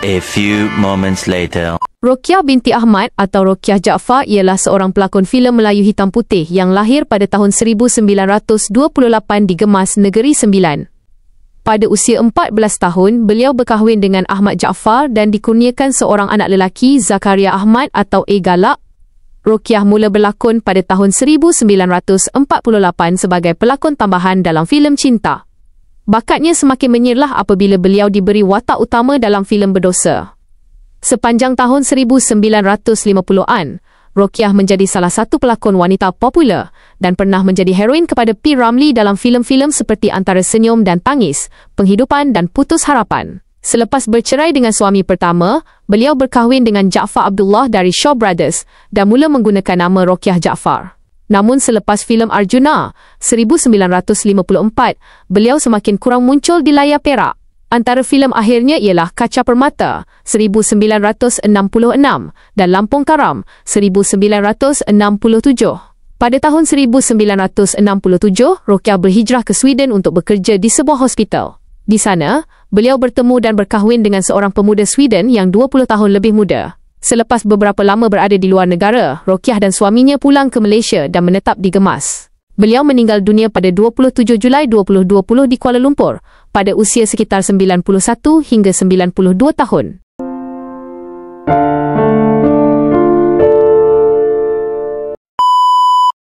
A few moments later. Roqiah binti Ahmad atau Roqiah Jaafar ialah seorang pelakon filem Melayu hitam putih yang lahir pada tahun 1928 di Gemas, Negeri Sembilan. Pada usia 14 tahun, beliau berkahwin dengan Ahmad Jaafar dan dikurniakan seorang anak lelaki, Zakaria Ahmad atau A. Galak. Roqiah mula berlakon pada tahun 1948 sebagai pelakon tambahan dalam filem cinta. Bakatnya semakin menyerlah apabila beliau diberi watak utama dalam filem Berdosa. Sepanjang tahun 1950-an, Roqiah menjadi salah satu pelakon wanita popular dan pernah menjadi heroin kepada P. Ramlee dalam filem-filem seperti Antara Senyum dan Tangis, Penghidupan dan Putus Harapan. Selepas bercerai dengan suami pertama, beliau berkahwin dengan Jaafar Abdullah dari Shaw Brothers dan mula menggunakan nama Roqiah Jaafar. Namun selepas filem Arjuna 1954, beliau semakin kurang muncul di layar perak. Antara filem akhirnya ialah Kaca Permata 1966 dan Lampung Karam 1967. Pada tahun 1967, Roqiah berhijrah ke Sweden untuk bekerja di sebuah hospital. Di sana, beliau bertemu dan berkahwin dengan seorang pemuda Sweden yang 20 tahun lebih muda. Selepas beberapa lama berada di luar negara, Roqiah dan suaminya pulang ke Malaysia dan menetap di Gemas. Beliau meninggal dunia pada 27 Julai 2020 di Kuala Lumpur pada usia sekitar 91 hingga 92 tahun.